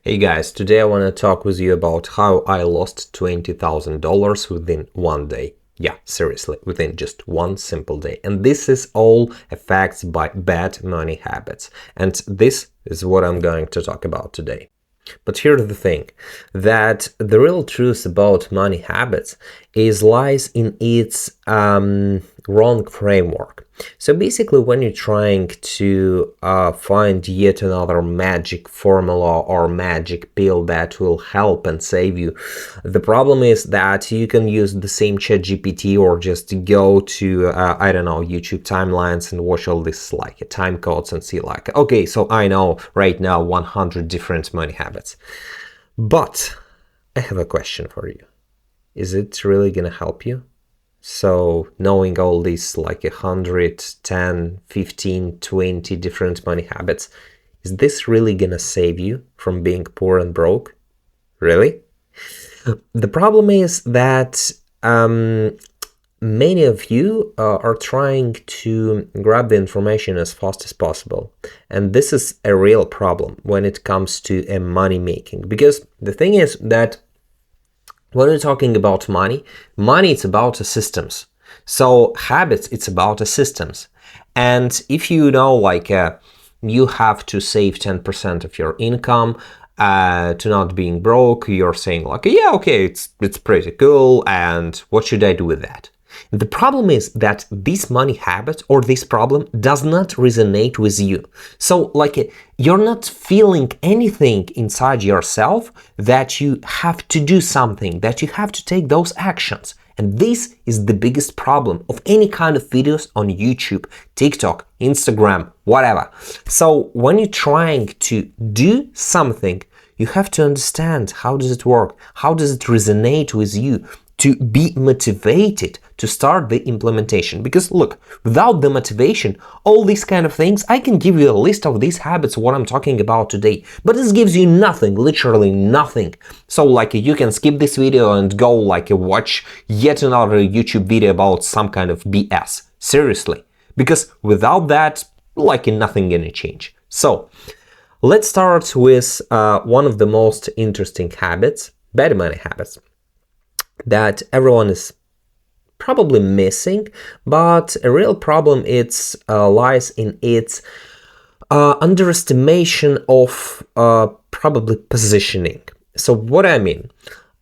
Hey guys, today I want to talk with you about how I lost $20,000 within one day. Yeah, seriously, within just one simple day. And this is all affected by bad money habits. And this is what I'm going to talk about today. But here's the thing, that the real truth about money habits lies in its wrong framework. So basically, when you're trying to find yet another magic formula or magic pill that will help and save you, the problem is that you can use the same ChatGPT or just go to, I don't know, YouTube timelines and watch all this like time codes and see like, okay, so I know right now 100 different money habits. But I have a question for you. Is it really gonna help you? So knowing all these like 100, 10, 15, 20 different money habits, is this really gonna save you from being poor and broke? Really? The problem is that many of you are trying to grab the information as fast as possible. And this is a real problem when it comes to money making. Because the thing is that when we're talking about money, it's about systems. So habits, it's about systems. And if you know, like you have to save 10% of your income to not being broke, you're saying like, yeah, okay, it's pretty cool. And what should I do with that? The problem is that this money habit or this problem does not resonate with you. So like you're not feeling anything inside yourself that you have to do something, that you have to take those actions. And this is the biggest problem of any kind of videos on YouTube, TikTok, Instagram, whatever. So when you're trying to do something, you have to understand how does it work, how does it resonate with you, to be motivated to start the implementation. Because look, without the motivation, all these kind of things, I can give you a list of these habits, what I'm talking about today, but this gives you nothing, literally nothing. So like you can skip this video and go like watch yet another YouTube video about some kind of BS. Seriously. Because without that, like nothing gonna change. So let's start with one of the most interesting habits, bad money habits, that everyone is probably missing, but a real problem lies in its underestimation of probably positioning. So what I mean,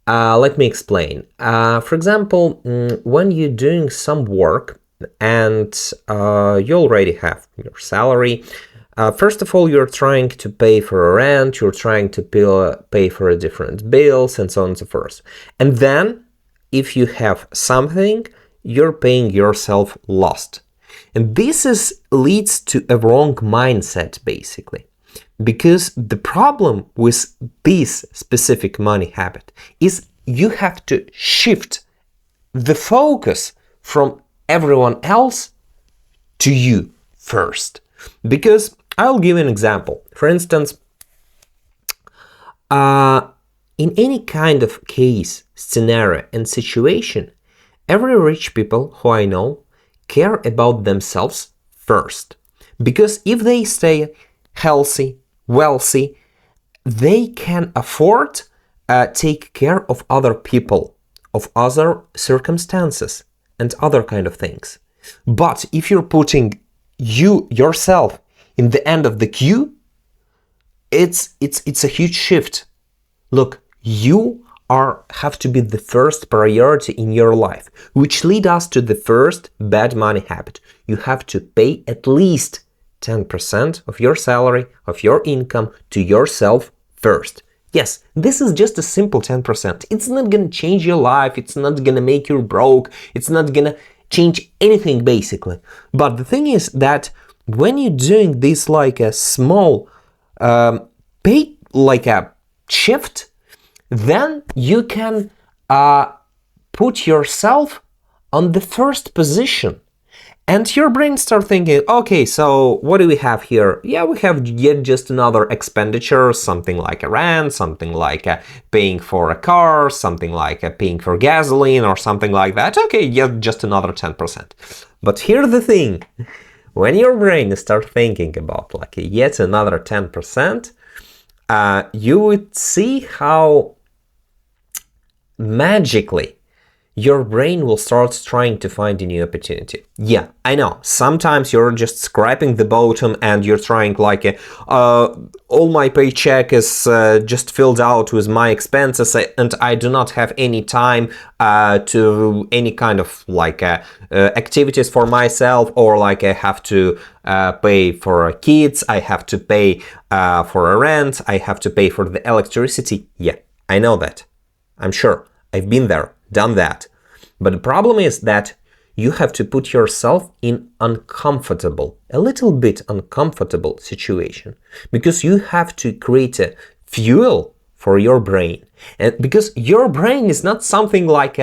let me explain. For example, when you're doing some work and you already have your salary, first of all, you're trying to pay for a rent, you're trying to pay for a different bills and so on and so forth. And then if you have something, you're paying yourself last. And this leads to a wrong mindset, basically. Because the problem with this specific money habit is you have to shift the focus from everyone else to you first. Because I'll give an example. For instance, in any kind of case, scenario, and situation, every rich people who I know care about themselves first. Because if they stay healthy, wealthy, they can afford take care of other people, of other circumstances, and other kind of things. But if you're putting yourself in the end of the queue, it's a huge shift. Look, you have to be the first priority in your life, which lead us to the first bad money habit. You have to pay at least 10% of your salary, of your income to yourself first. Yes, this is just a simple 10%. It's not gonna change your life, it's not gonna make you broke, it's not gonna change anything basically. But the thing is that when you're doing this like a small pay, like a shift, then you can put yourself on the first position. And your brain starts thinking, okay, so what do we have here? Yeah, we have yet just another expenditure, something like a rent, something like paying for a car, something like paying for gasoline or something like that. Okay, yeah, just another 10%. But here's the thing. When your brain starts thinking about like yet another 10%, you would see how magically your brain will start trying to find a new opportunity. Yeah, I know. Sometimes you're just scraping the bottom and you're trying like all my paycheck is just filled out with my expenses and I do not have any time to any kind of like activities for myself, or like I have to pay for kids, I have to pay for a rent, I have to pay for the electricity. Yeah, I know that. I'm sure. I've been there, done that. But the problem is that you have to put yourself in uncomfortable, a little bit uncomfortable situation, because you have to create a fuel for your brain. And because your brain is not something like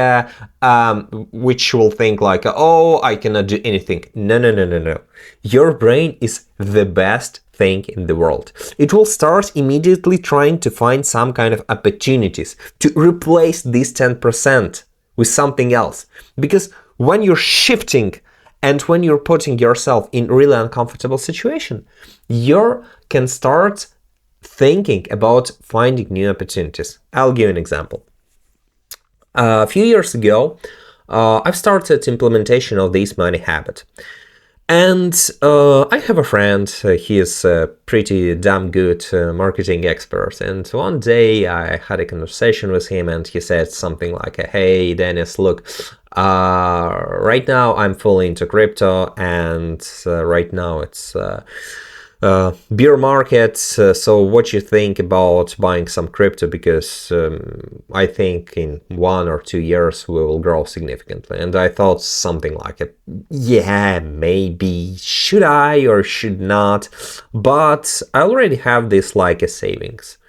which will think like, oh, I cannot do anything. No, no, no, no, no. Your brain is the best thing in the world. It will start immediately trying to find some kind of opportunities to replace this 10% with something else. Because when you're shifting and when you're putting yourself in really uncomfortable situation, you can start thinking about finding new opportunities. I'll give you an example. A few years ago, I've started implementation of this money habit. And I have a friend, he is a pretty damn good marketing expert. And one day I had a conversation with him and he said something like, hey, Dennis, look, right now I'm fully into crypto and right now it's bear market. So what you think about buying some crypto? Because I think in 1 or 2 years we will grow significantly. And I thought something like, yeah, maybe should I or should not? But I already have this like a savings.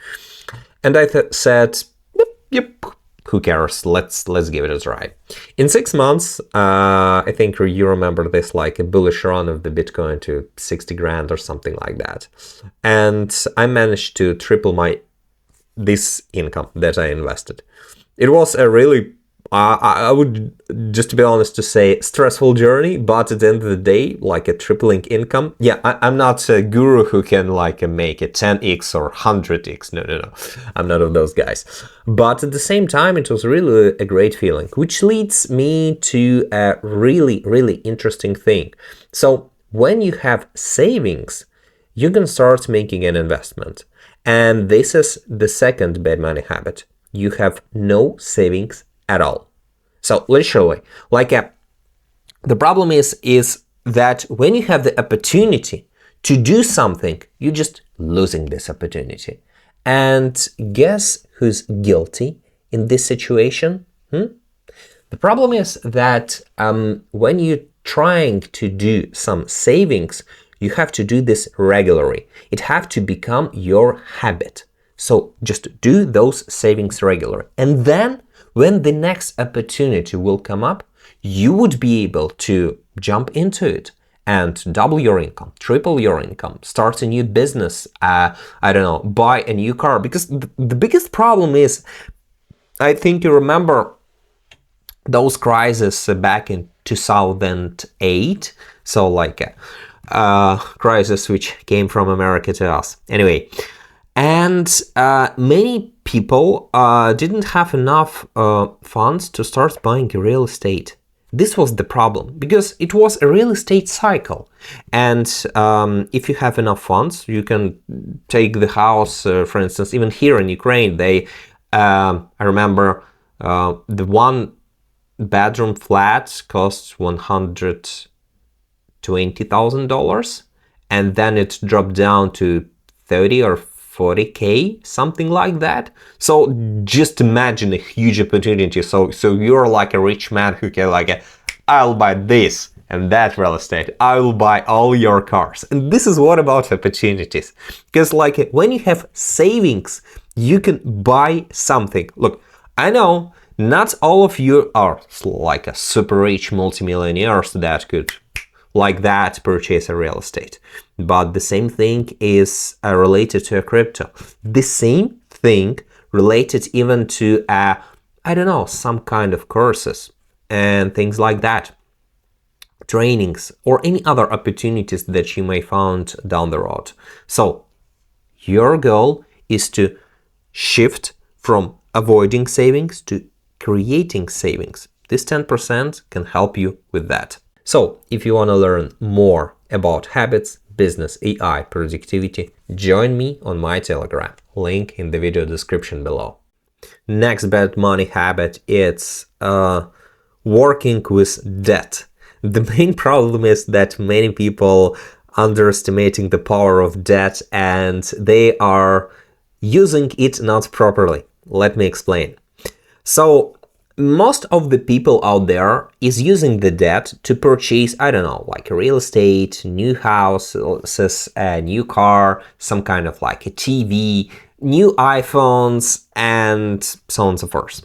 And I said, yep, who cares? Let's give it a try. In 6 months, I think you remember this like a bullish run of the Bitcoin to 60 grand or something like that. And I managed to triple this income that I invested. It was a really, I would, just to be honest to say, stressful journey, but at the end of the day, like a tripling income. Yeah, I'm not a guru who can like make a 10x or 100x. No. I'm not of those guys. But at the same time, it was really a great feeling, which leads me to a really, really interesting thing. So when you have savings, you can start making an investment. And this is the second bad money habit. You have no savings at all. So literally, like the problem is that when you have the opportunity to do something, you're just losing this opportunity. And guess who's guilty in this situation? The problem is that when you're trying to do some savings, you have to do this regularly. It have to become your habit. So just do those savings regularly. And then when the next opportunity will come up, you would be able to jump into it and double your income, triple your income, start a new business, I don't know, buy a new car. Because the biggest problem is, I think you remember those crises back in 2008. So like a crisis which came from America to us. Anyway, and many people didn't have enough funds to start buying real estate. This was the problem, because it was a real estate cycle. And if you have enough funds, you can take the house, for instance, even here in Ukraine, I remember the one bedroom flat costs $120,000, and then it dropped down to 30 or 40K, something like that. So just imagine a huge opportunity. So you're like a rich man who can like, I'll buy this and that real estate. I will buy all your cars. And this is what about opportunities. Because like when you have savings, you can buy something. Look, I know not all of you are like a super rich multimillionaires that could like that purchase a real estate. But the same thing is related to a crypto. The same thing related even to, I don't know, some kind of courses and things like that. Trainings or any other opportunities that you may find down the road. So your goal is to shift from avoiding savings to creating savings. This 10% can help you with that. So if you want to learn more about habits, business, AI, productivity, join me on my Telegram. Link in the video description below. Next bad money habit, it's working with debt. The main problem is that many people underestimating the power of debt and they are using it not properly. Let me explain. So most of the people out there is using the debt to purchase, I don't know, like real estate, new houses, a new car, some kind of like a TV, new iPhones, and so on and so forth.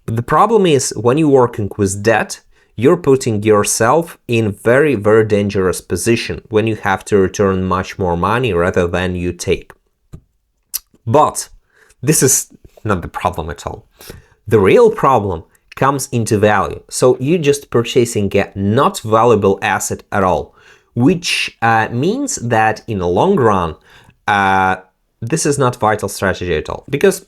But the problem is when you're working with debt, you're putting yourself in very, very dangerous position when you have to return much more money rather than you take. But this is not the problem at all. The real problem comes into value. So you're just purchasing a not valuable asset at all, which means that in the long run, this is not vital strategy at all. Because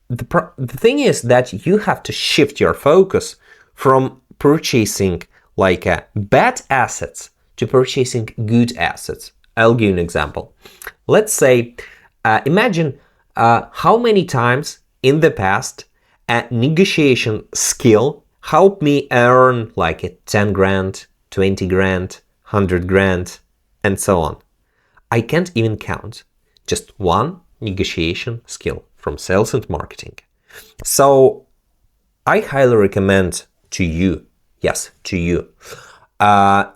the thing is that you have to shift your focus from purchasing like bad assets to purchasing good assets. I'll give you an example. Let's say, imagine how many times in the past a negotiation skill helped me earn like a 10 grand, 20 grand, 100 grand, and so on. I can't even count. Just one negotiation skill from sales and marketing. So I highly recommend to you, yes, to you,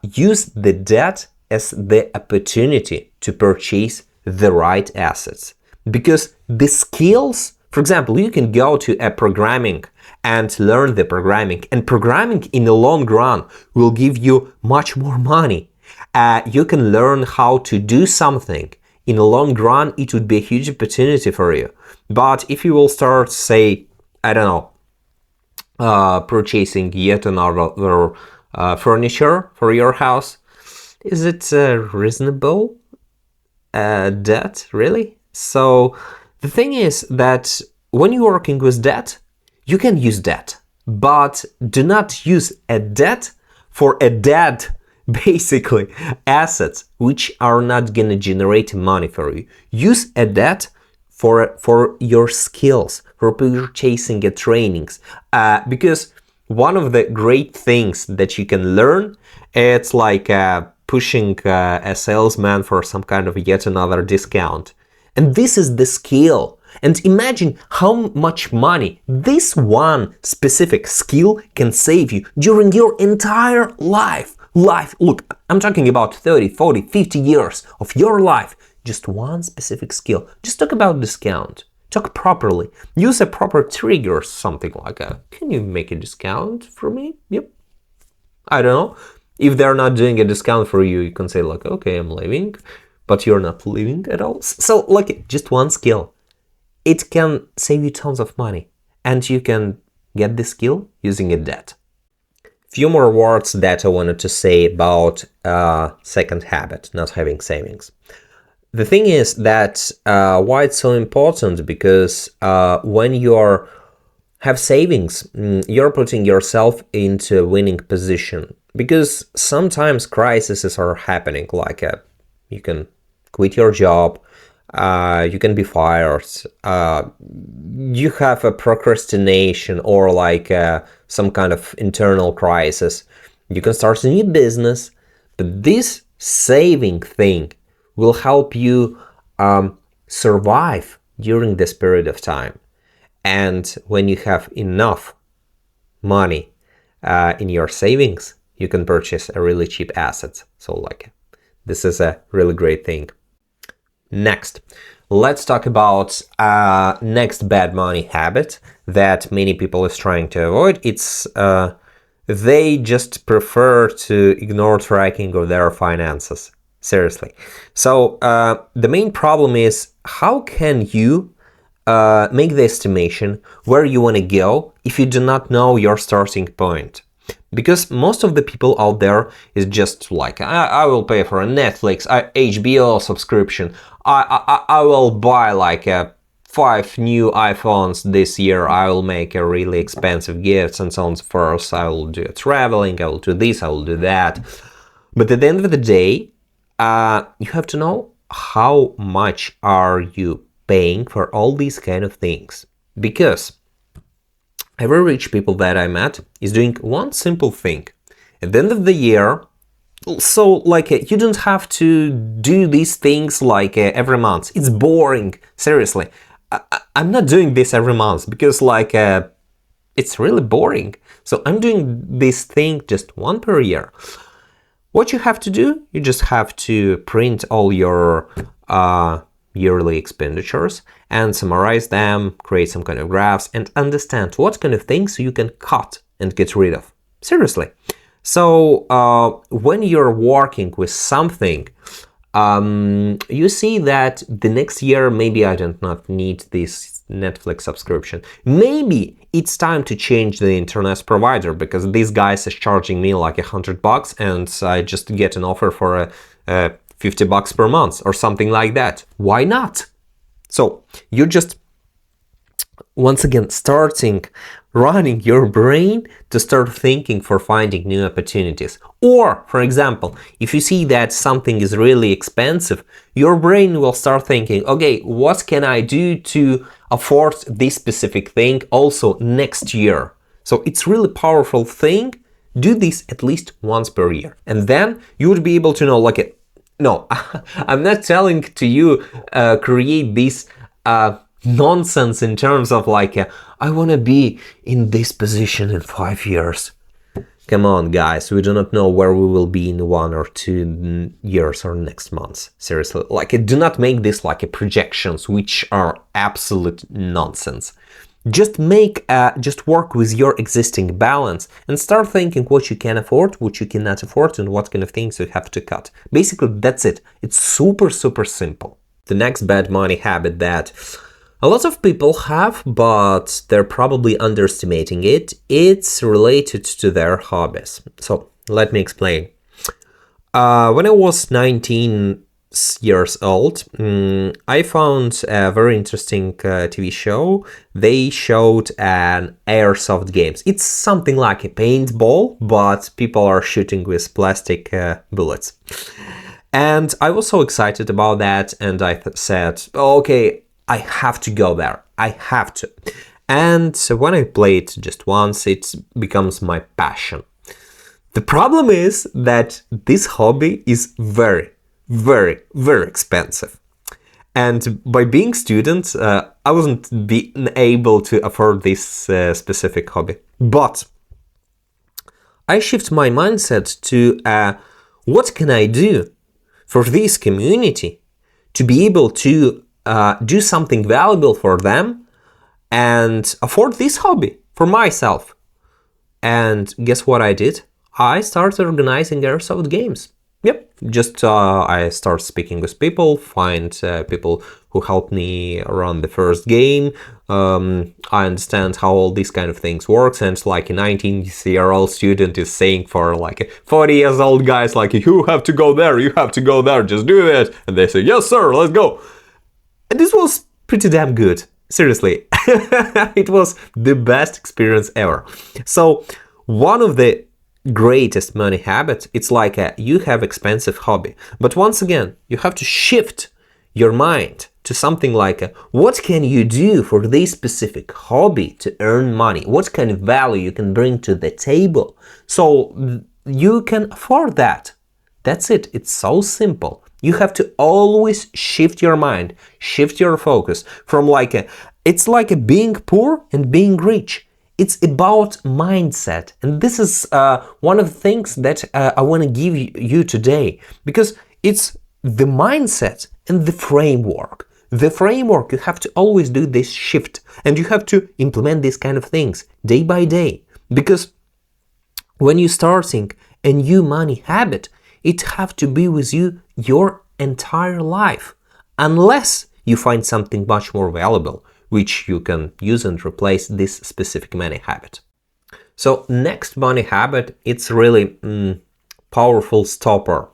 use the debt as the opportunity to purchase the right assets. Because the skills, for example, you can go to a programming and learn the programming, and programming in the long run will give you much more money. You can learn how to do something. In the long run, it would be a huge opportunity for you. But if you will start, say, I don't know, purchasing yet another furniture for your house, is it reasonable debt, really? So the thing is that when you're working with debt, you can use debt, but do not use a debt for a dead, basically, assets which are not going to generate money for you. Use a debt for your skills, for purchasing a trainings, because one of the great things that you can learn, it's like pushing a salesman for some kind of yet another discount. And this is the skill. And imagine how much money this one specific skill can save you during your entire life. Look, I'm talking about 30, 40, 50 years of your life. Just one specific skill. Just talk about discount. Talk properly. Use a proper trigger, something like that. Can you make a discount for me? Yep. I don't know. If they're not doing a discount for you, you can say like, okay, I'm leaving. But you're not leaving at all. So like just one skill. It can save you tons of money. And you can get this skill using a debt. Few more words that I wanted to say about second habit, not having savings. The thing is that why it's so important, because when you have savings, you're putting yourself into a winning position. Because sometimes crises are happening, like you can quit your job, you can be fired, you have a procrastination or like some kind of internal crisis, you can start a new business, but this saving thing will help you survive during this period of time. And when you have enough money in your savings, you can purchase a really cheap asset. So like this is a really great thing. Next, let's talk about next bad money habit that many people is trying to avoid. It's they just prefer to ignore tracking of their finances. Seriously. So the main problem is, how can you make the estimation where you want to go if you do not know your starting point? Because most of the people out there is just like, I will pay for a Netflix, HBO subscription, I will buy like a 5 new iPhones this year, I will make a really expensive gifts and so on and so forth. I will do traveling, I will do this, I will do that. But at the end of the day, you have to know how much are you paying for all these kind of things. Because every rich people that I met is doing one simple thing. At the end of the year, so like you don't have to do these things like every month. It's boring, seriously. I'm not doing this every month because like it's really boring. So I'm doing this thing just one per year. What you have to do, you just have to print all your yearly expenditures and summarize them, create some kind of graphs, and understand what kind of things you can cut and get rid of. Seriously. So when you're working with something, you see that the next year, maybe I do not need this Netflix subscription. Maybe it's time to change the internet provider because this guy is charging me like $100 and I just get an offer for $50 per month or something like that. Why not? So you're just once again running your brain to start thinking for finding new opportunities. Or, for example, if you see that something is really expensive, your brain will start thinking, okay, what can I do to afford this specific thing also next year? So it's really powerful thing. Do this at least once per year. And then you would be able to know, like, no, I'm not telling to you create this nonsense in terms of like, I want to be in this position in 5 years. Come on, guys, we do not know where we will be in 1 or 2 years or next months. Seriously, like, do not make this like a projections, which are absolute nonsense. Just work with your existing balance and start thinking what you can afford, what you cannot afford, and what kind of things you have to cut. Basically, that's it. It's super, super simple. The next bad money habit that a lot of people have, but they're probably underestimating it. It's related to their hobbies. So let me explain. When I was 19 years old, I found a very interesting TV show. They showed an airsoft games. It's something like a paintball, but people are shooting with plastic bullets. And I was so excited about that, and I said, okay, I have to go there. I have to. And so when I play it just once, it becomes my passion. The problem is that this hobby is very, very, very expensive. And by being student, I wasn't being able to afford this specific hobby. But I shift my mindset to what can I do for this community to be able to do something valuable for them and afford this hobby for myself. And guess what I did? I started organizing airsoft games. Yep, just I start speaking with people, find people who help me run the first game. I understand how all these kind of things works, and like a 19-year-old student is saying for like a 40 years old guys like, you have to go there, just do it. And they say, yes sir, let's go. And this was pretty damn good. Seriously, it was the best experience ever. So one of the greatest money habits, it's like you have expensive hobby. But once again, you have to shift your mind to something like what can you do for this specific hobby to earn money? What kind of value you can bring to the table so you can afford that? That's it. It's so simple. You have to always shift your mind, shift your focus from it's like being poor and being rich. It's about mindset. And this is one of the things that I want to give you today, because it's the mindset and the framework. The framework, you have to always do this shift, and you have to implement these kind of things day by day. Because when you're starting a new money habit, it have to be with you your entire life, unless you find something much more valuable, which you can use and replace this specific money habit. So next money habit, it's really powerful stopper,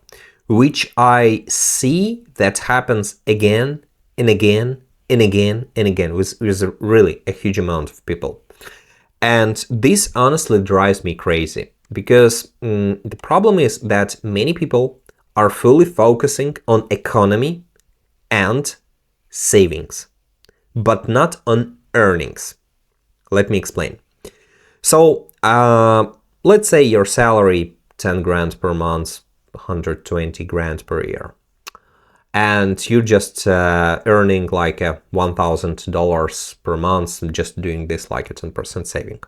which I see that happens again and again and again with really a huge amount of people. And this honestly drives me crazy because the problem is that many people are fully focusing on economy and savings, but not on earnings. Let me explain. So let's say your salary 10 grand per month, 120 grand per year, and you're just earning like $1,000 per month, just doing this like a 10% saving.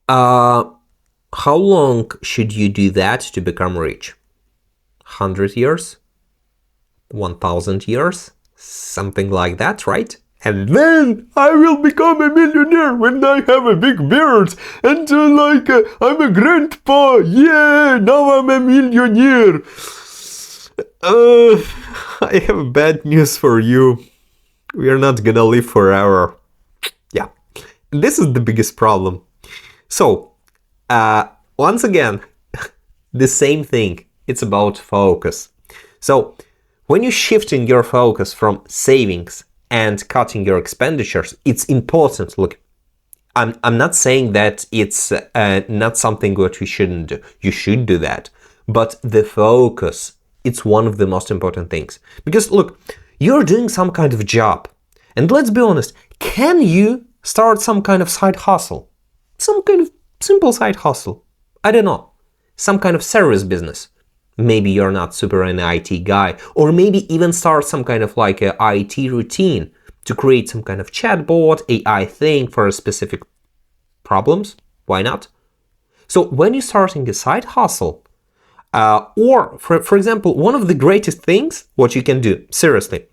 How long should you do that to become rich? 100 years? 1,000 years? Something like that, right? And then I will become a millionaire when I have a big beard and I'm a grandpa. Yeah, now I'm a millionaire. I have bad news for you. We are not gonna live forever. Yeah, this is the biggest problem. So, once again, the same thing. It's about focus. So, when you're shifting your focus from savings and cutting your expenditures, it's important. Look, I'm not saying that it's not something what you shouldn't do. You should do that. But the focus, it's one of the most important things. Because look, you're doing some kind of job. And let's be honest, can you start some kind of side hustle? Some kind of simple side hustle? I don't know. Some kind of service business. Maybe you're not super an IT guy, or maybe even start some kind of like a IT routine to create some kind of chatbot, AI thing for specific problems. Why not? So when you're starting a side hustle, or for example, one of the greatest things what you can do, seriously,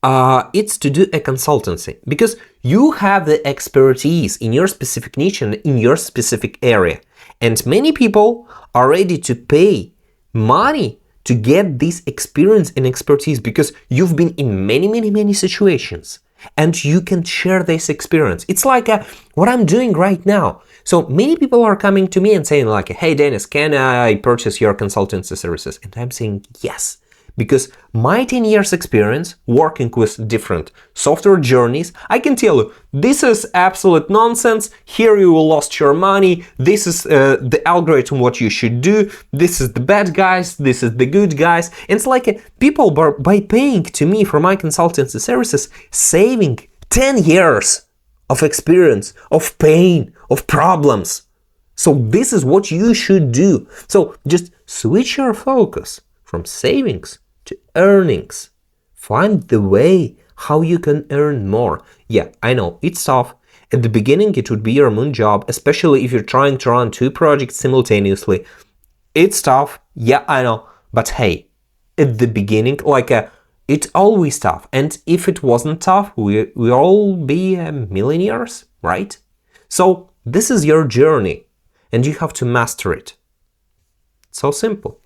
it's to do a consultancy, because you have the expertise in your specific niche and in your specific area. And many people are ready to pay money to get this experience and expertise because you've been in many situations and you can share this experience. It's like what I'm doing right now. So many people are coming to me and saying like, hey Dennis, can I purchase your consultancy services? And I'm saying yes. Because my 10 years experience working with different software journeys, I can tell you, this is absolute nonsense. Here you will lost your money. This is the algorithm, what you should do. This is the bad guys. This is the good guys. And it's like people by paying to me for my consultancy services, saving 10 years of experience, of pain, of problems. So this is what you should do. So just switch your focus from savings to earnings. Find the way how you can earn more. Yeah, I know, it's tough. At the beginning, it would be your moon job, especially if you're trying to run 2 projects simultaneously. It's tough. Yeah, I know. But hey, at the beginning, it's always tough. And if it wasn't tough, we all be millionaires, right? So this is your journey and you have to master it. It's so simple.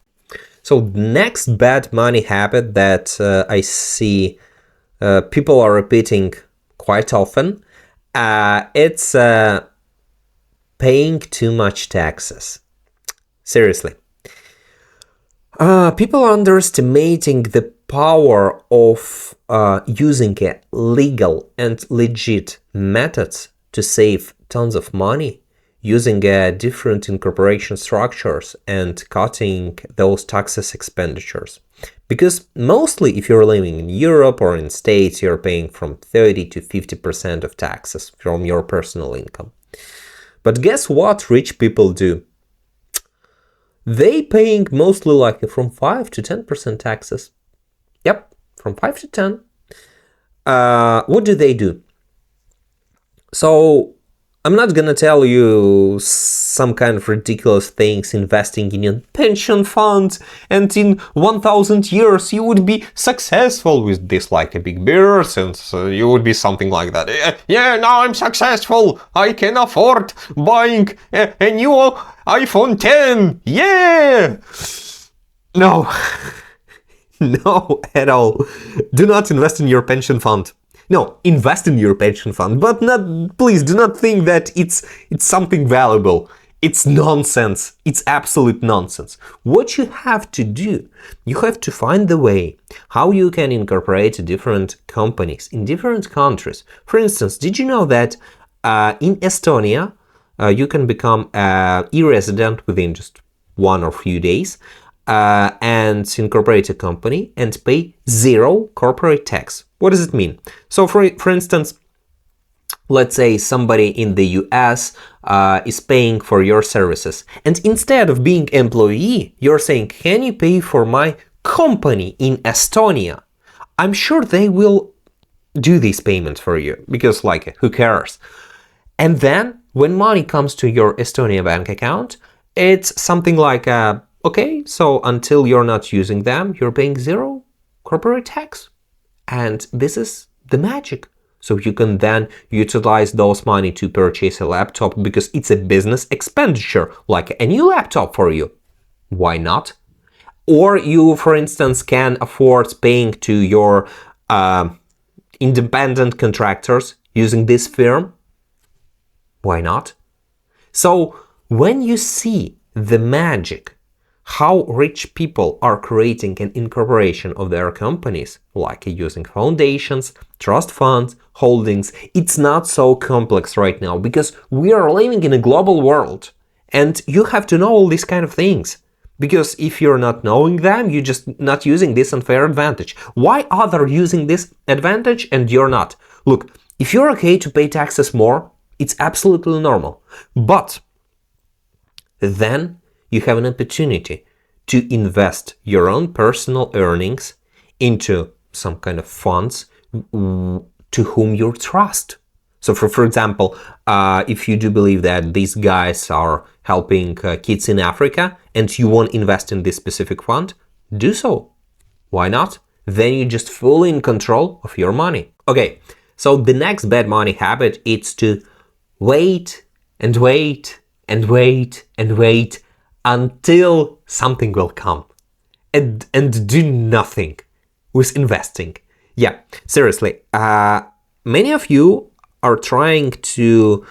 So next bad money habit that I see people are repeating quite often, it's paying too much taxes. Seriously. People are underestimating the power of using legal and legit methods to save tons of money, using different incorporation structures and cutting those taxes expenditures. Because mostly if you're living in Europe or in States, you're paying from 30 to 50% of taxes from your personal income. But guess what rich people do? They paying mostly from 5 to 10% taxes. Yep, from 5 to 10. What do? So I'm not gonna tell you some kind of ridiculous things, investing in a pension fund and in 1,000 years you would be successful with this like a big beard and you would be something like that. Yeah, now I'm successful. I can afford buying a new iPhone 10. Yeah. No. No, at all. Do not invest in your pension fund. No, invest in your pension fund, but please do not think that it's something valuable. It's nonsense. It's absolute nonsense. What you have to do, you have to find the way how you can incorporate different companies in different countries. For instance, did you know that in Estonia, you can become a resident within just 1 or few days and incorporate a company and pay 0 corporate tax? What does it mean? So for instance, let's say somebody in the US is paying for your services, and instead of being employee, you're saying, can you pay for my company in Estonia? I'm sure they will do this payment for you, because like, who cares? And then when money comes to your Estonia bank account, it's something like, okay, so until you're not using them, you're paying 0 corporate tax. And this is the magic. So you can then utilize those money to purchase a laptop because it's a business expenditure, like a new laptop for you. Why not? Or you, for instance, can afford paying to your independent contractors using this firm. Why not? So when you see the magic, how rich people are creating an incorporation of their companies, like using foundations, trust funds, holdings, it's not so complex right now because we are living in a global world and you have to know all these kind of things. Because if you're not knowing them, you're just not using this unfair advantage. Why others using this advantage and you're not? Look, if you're okay to pay taxes more, it's absolutely normal. But then you have an opportunity to invest your own personal earnings into some kind of funds to whom you trust. So for example, if you do believe that these guys are helping kids in Africa and you want to invest in this specific fund, do so. Why not? Then you're just fully in control of your money. Okay, so the next bad money habit is to wait and wait and wait and wait until something will come and do nothing with investing. Yeah, seriously, many of you are trying to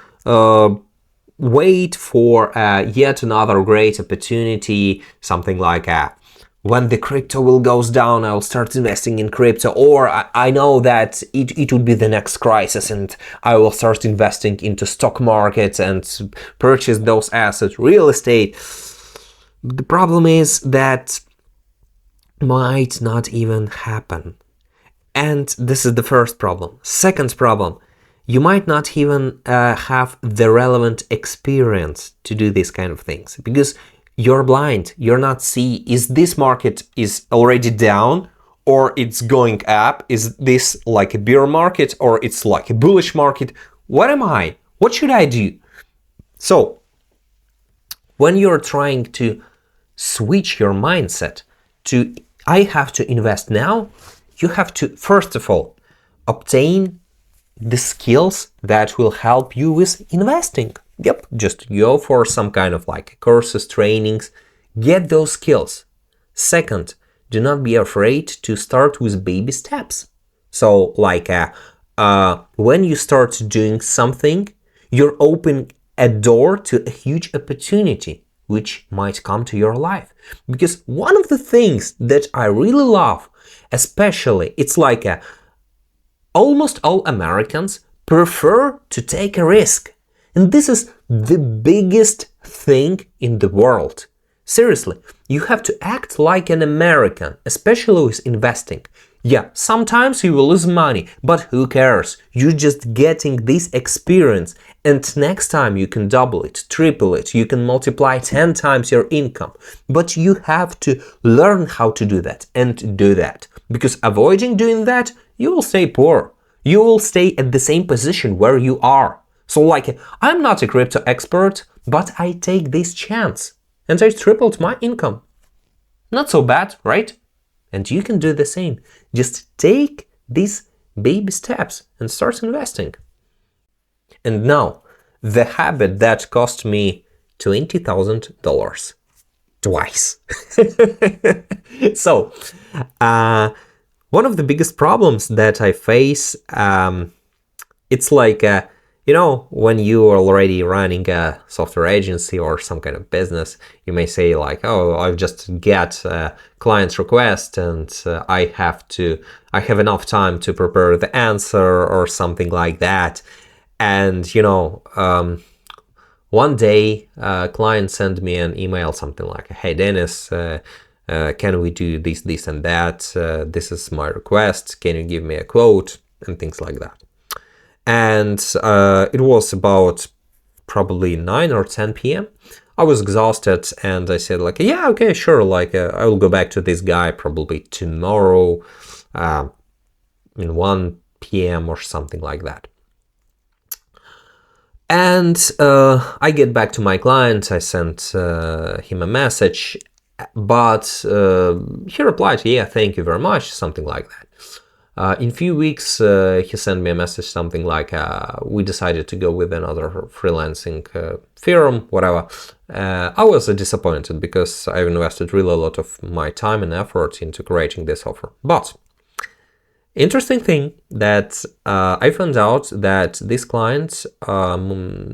wait for yet another great opportunity, something like when the crypto will goes down, I'll start investing in crypto, or I know that it would be the next crisis and I will start investing into stock markets and purchase those assets, real estate. The problem is that might not even happen. And this is the first problem. Second problem, you might not even have the relevant experience to do these kind of things because you're blind. You're not see, is this market is already down or it's going up? Is this like a bear market or it's like a bullish market? What am I? What should I do? So when you're trying to switch your mindset to I have to invest now, you have to, first of all, obtain the skills that will help you with investing. Yep, just go for some kind of like courses, trainings, get those skills. Second, do not be afraid to start with baby steps. So like when you start doing something, you're opening a door to a huge opportunity which might come to your life. Because one of the things that I really love, especially, it's like almost all Americans prefer to take a risk. And this is the biggest thing in the world. Seriously, you have to act like an American, especially with investing. Yeah, sometimes you will lose money, but who cares? You're just getting this experience, and next time you can double it, triple it, you can multiply 10 times your income. But you have to learn how to do that and do that. Because avoiding doing that, you will stay poor. You will stay at the same position where you are. So like, I'm not a crypto expert, but I take this chance and I tripled my income. Not so bad, right? And you can do the same. Just take these baby steps and start investing. And now, the habit that cost me $20,000 twice. So, one of the biggest problems that I face, it's like You know, when you are already running a software agency or some kind of business, you may say like, oh, I've just get a client's request and I have enough time to prepare the answer or something like that. And, you know, one day, a client sent me an email, something like, hey, Dennis, can we do this, and that? This is my request. Can you give me a quote? And things like that. And it was about probably 9 or 10 p.m. I was exhausted and I said like, yeah, okay, sure. Like I will go back to this guy probably tomorrow in 1 p.m. or something like that. And I get back to my client. I sent him a message, but he replied, yeah, thank you very much, something like that. In a few weeks, he sent me a message, something like, we decided to go with another freelancing firm, whatever. I was disappointed because I've invested really a lot of my time and effort into creating this offer. But interesting thing that I found out that this client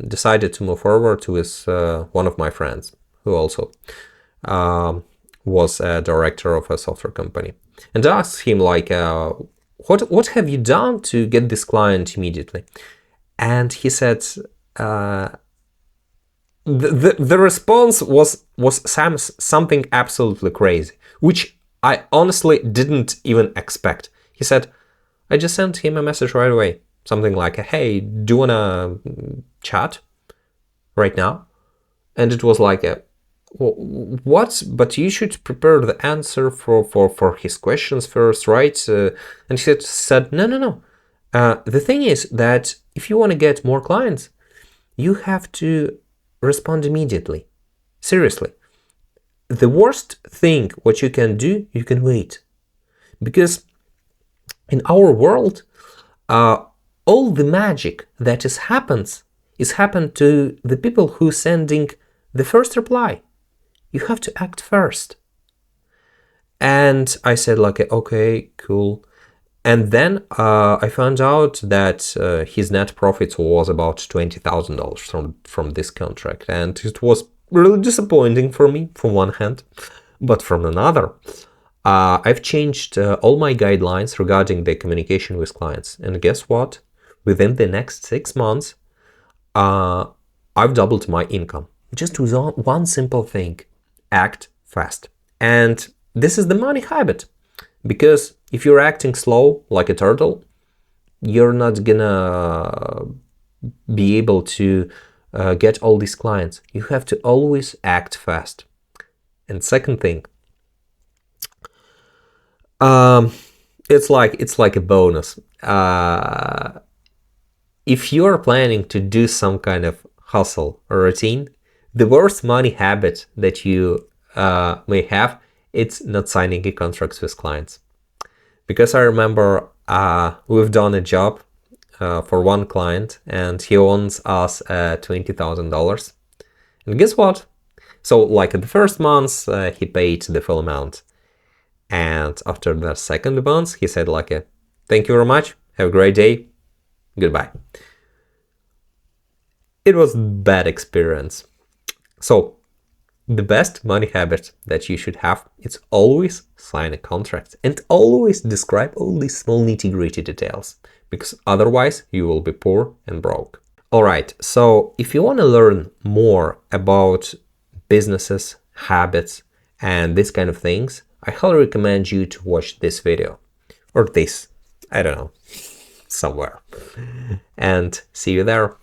decided to move forward with one of my friends, who also was a director of a software company, and I asked him like, what have you done to get this client immediately? And he said the response was something absolutely crazy, which I honestly didn't even expect. He said, I just sent him a message right away, something like, hey, do you wanna chat right now? And it was like, what? But you should prepare the answer for his questions first, right? And he said, no. The thing is that if you want to get more clients, you have to respond immediately. Seriously. The worst thing what you can do, you can wait. Because in our world, all the magic that happens is happened to the people who sending the first reply. You have to act first. And I said like, okay, cool. And then I found out that his net profit was about $20,000 from this contract. And it was really disappointing for me, from one hand. But from another, I've changed all my guidelines regarding the communication with clients. And guess what? Within the next 6 months, I've doubled my income. Just with one simple thing. Act fast. And this is the money habit, because if you're acting slow like a turtle, you're not gonna be able to get all these clients. You have to always act fast. And second thing, it's like a bonus. If you are planning to do some kind of hustle or routine, the worst money habit that you may have, it's not signing a contracts with clients. Because I remember we've done a job for one client and he owns us $20,000. And guess what? So like in the first month, he paid the full amount. And after the second month, he said like, thank you very much, have a great day, goodbye. It was a bad experience. So the best money habit that you should have is always sign a contract and always describe all these small nitty-gritty details, because otherwise you will be poor and broke. Alright, so if you want to learn more about businesses, habits, and this kind of things, I highly recommend you to watch this video. Or this, I don't know, somewhere. And see you there.